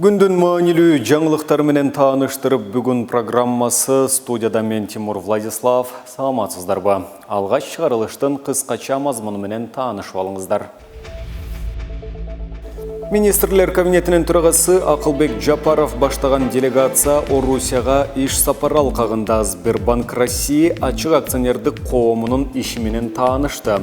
Күндүн маанилүү жаңылыктар менен тааныштырып, бүгүн программасы студияда мен Тимур Владислав. Саламатсыздарбы? Алгач чыгарылыштын кыскача мазмуну менен таанышып алыңыздар. Министрлер кабинетинин төрагасы Акылбек Жапаров баштаган делегация Орусияга иш сапары алкагында Сбербанк России ачык акционердик коомунун иши менен таанышты.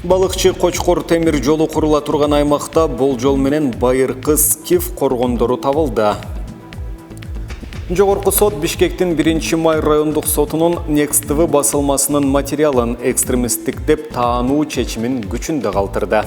Балыкчы Кочкор темир жолу курула турган аймакта болжол менен байыркы скиф коргондору табылды. Жогорку сот Бишкектин 1-май райондук сотунун Next TV басылмасынын материалын экстремисттик деп таануу чечимин күчүндө калтырды.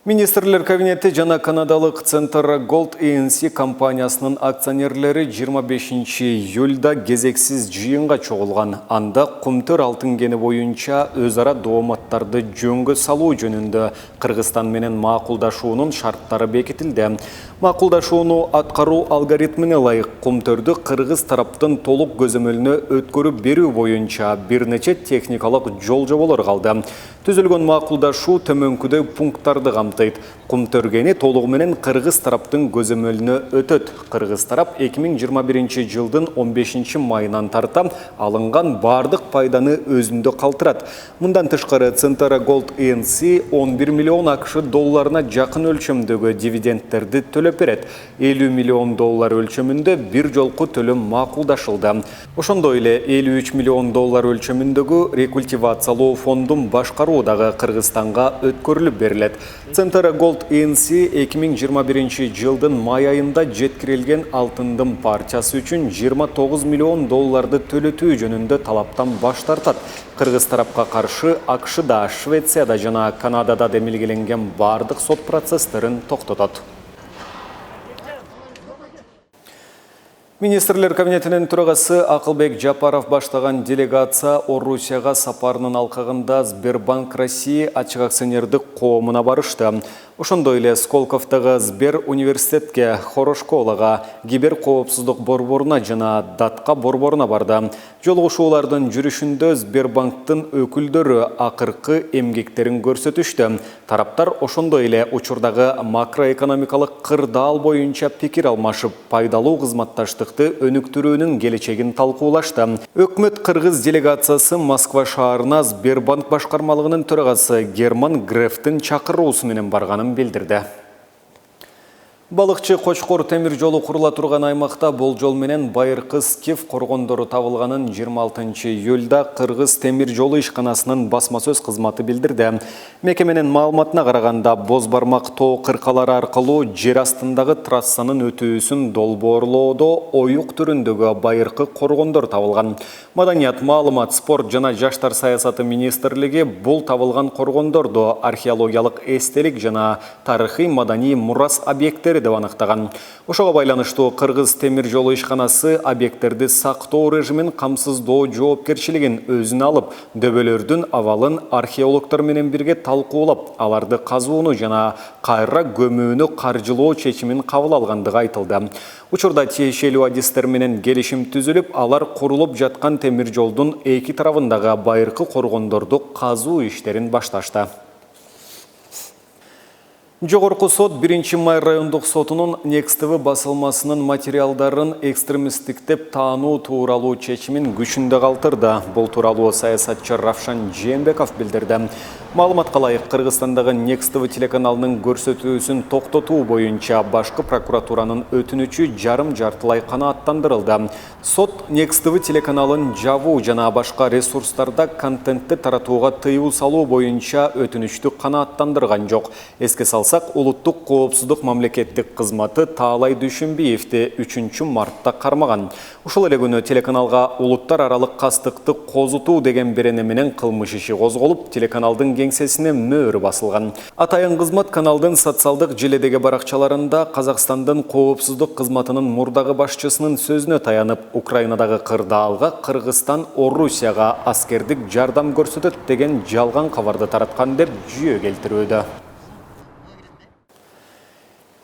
Министрлер кабинети жана канадалык Centara Gold ENC компаниясынын акционерлери 25 июлда кезексиз жыйынга чогулган. Анда кумтөр алтын кени боюнча өз ара дооматтарды жөнгө салуу жөнүндө Кыргызстан менен макулдашуунун шарттары бекитилди. Макулдашууну аткаруу алгоритмине ылайык кумтөрдү кыргыз тараптын толук көзөмөлүнө өткөрүп берүү боюнча бир нече техникалык жол жоболор калды. Түзүлгөн макулдашуу төмөнкүдөй пункттарды камтыйт. Кумтөр кени толугу менен кыргыз тараптын көзөмөлүнө өтөт. Кыргыз тарап 2021 жылдын 15 майынан тарта алынган бардык пайданы өзүндө калтырат. Мындан тышкары Centara Gold ENC 11 миллион АКШ долларына жакын өлчөмдөгү дивидендтерди төлөп берет. 50 миллион доллар өлчөмүндө бир жолку төлөм макулдашылды. Ошондой эле 53 миллион доллар өлчөмүндөгү рекультивациялоо фондун башкаруу дагы Кыргызстанга өткөрүлүп берилет. Centara Gold ENC 2021 жылдын май айында жеткирилген алтындын парчасы үчүн 29 миллион долларды төлөтүү жөнүндө талаптан баш тартат. Кыргыз тарапка каршы АКШда, Швецияда жана Канадада демилгеленген бардык сот процесстерин токтотот. Министрлер кабинетинин төрагасы Акылбек Жапаров баштаган делегация Орусияга сапарынын алкагында Сбербанк России ачык акционердик коомуна барышты. Ошондой эле Сколковтогу Сбер университетке, Хорошколага, кибер коопсуздук борборуна жана Датка борборуна барды. Жолугушуулардын жүрүшүндө Сбербанктын өкүлдөрү акыркы эмгектерин көрсөтүштү. Тараптар ошондой эле учурдагы макроэкономикалык кырдаал боюнча пикир алмашып, пайдалуу кызматташтыкты өнүктүрүүнүн келечегин талкуулашты. Өкмөт кыргыз делегациясы Москва шаарына Сбербанк башкармалыгынын төрагасы Герман Грефтин чакыруусу менен барганын билдирди. Балыкчы Кочкор темир жолу курула турган аймакта болжол менен байыркы скиф коргондору табылганын 26 июлда Кыргыз темир жолу ишканасынын басма сөз кызматы билдирди. Мекеменин маалыматына караганда, боз бармак тоо кыркалары аркылуу жер астындагы трассанын өтүүсүн долбоорлоодо оюк түрүндөгү байыркы коргондор табылган. Маданият, маалымат, спорт жана жаштар саясаты министрлиги бул табылган коргондорду археологиялык эстелик жана тарыхый маданий мурас объекттери деп аныктаган. Ошого байланыштуу Кыргыз темир жолу ишканасы объекттерди сактоо режимин камсыздоо жоопкерчилигин өзүнө алып, дөбөлөрдүн абалын археологдор менен бирге талкуулап, аларды казууну жана кайра көмүүнү каржылоо чечимин кабыл алгандыгы айтылды. Учурда тиешелүү адистер менен келишим түзүлүп, алар курулуп жаткан темир жолдун эки тарабындагы байыркы коргондорду казуу иштерин башташты. Жогорку сот 1-май райондук сотунун Next TV басылмасынын материалдарын экстремисттик деп таануу тууралуу чечимин күчүндө калтырды. Бул тууралуу саясатчы Равшан Жээнбеков билдирди. Маалыматка ылайык, Кыргызстандагы Next TV телеканалынын көрсөтүүсүн токтотуу боюнча башкы прокуратуранын өтүнүчү жарым-жартылай канааттандырылды. Сот Next TV телеканалын жабуу жана башка ресурстарда контентти таратууга тыюу салуу боюнча өтүнүчтү канааттандырган жок. Эске салсак, улуттук коопсуздук мамлекеттик кызматы Таалай Дүйшүмбиевди 3-мартта кармаган. Ушул эле күнү телеканалга улуттар аралык кастыкты козутуу деген берене менен кылмыш иши козголуп, телеканалдын кеңсесине мөөрү басылган. Атайын кызмат каналдын социалдык желедеги баракчаларында Казакстандын коопсуздук кызматынын мурдагы башчысынын сөзүнө таянып, Украинадагы кырдаалга Кыргызстан Орусияга аскердик жардам көрсөтөт деген жалган кабарды тараткан деп жүйө келтирүүдө.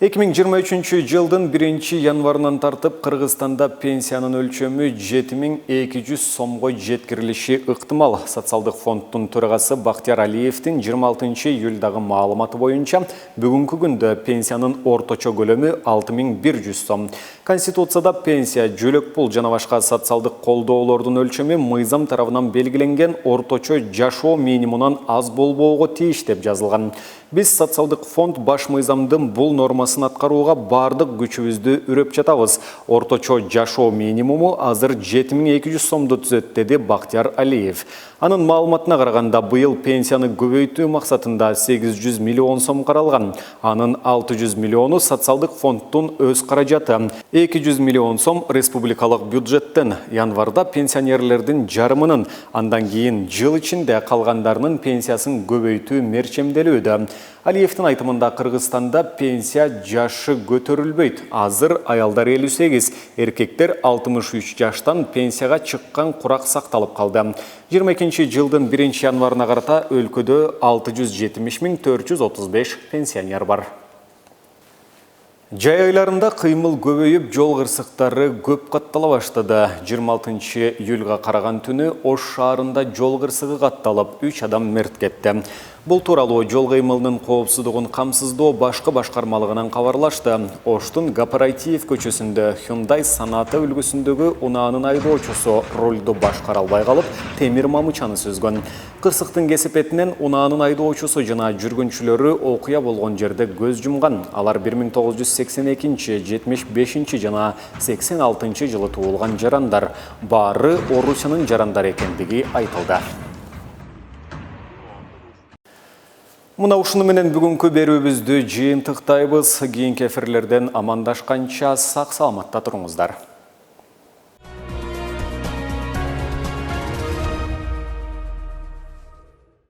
2023 жылдың 1 январынан тартып Кыргызстанда пенсияның өлчөмү 7200 сомго жеткирилиши ыктымал. Социалдык фонддун төрагасы Бактияр Алиевдин 26 июлдагы маалыматы боюнча бүгүнкү күндө пенсиянын орточо көлөмү 6100 сом. Конституцияда пенсия, жөлөк пул жана башка социалдык колдоолордун өлчөмү мыйзам тарабынан белгиленген орточо жашоо минимумунан аз болбоого тийиш деп жазылган. Биз социалдык фонд баш мыйзамдын бул нормасын аткарууга бардык күчүбүздү үрөп жатабыз. Орточо жашоо минимуму азыр 7200 сомду түзөт, деди Бактияр Алиев. Анын маалыматына караганда, быйыл пенсияны көбөйтүү максатында 800 миллион сом каралган. Анын 600 миллиону социалдык фонддун өз каражаты, 200 миллион сом республикалык бюджеттен. Январда пенсионерлердин жарымынын, андан кийин жыл ичинде калгандарынын пенсиясын көбөйтүү мерчемделүүдө. Алиевтин айтымында Кыргызстанда пенсия жашы көтөрүлбөйт. Азыр аялдар 58, эркектер 63 жаштан пенсияга чыккан курак сакталып калды. 22 жылдын 1 январына карата өлкөдө 670 435 пенсионер бар. Жай айларында кыймыл көбөйүп, жол кырсыктары көп каттала баштады. 26 июлга караган түнү Ош шаарында жол кырсыгы катталып, 3 адам мерт кетти. Бул тууралуу жол кыймылынын коопсуздугун камсыздоо башкы башкармалыгынан кабарлашты. Оштун Гапарайтиев көчөсүндө Hyundai Sonata үлгүсүндөгү унаанын айдоочусу рулду башкара албай калып, темир мамычаны сүзгөн. Кырсыктын кесепетинен унаанын айдоочусу жана жүргүнчүлөрү окуя болгон жерде көз жумган. Алар 1982, 75 жана 86 жылы туулган жарандар. Баары Орусиянын жарандары экендиги айтылды. Мына ушуну менен бүгүнкү берүүбүздү жыйынтыктайбыз. Кийинки эфирлерден амандашканча сак саламатта туруңуздар.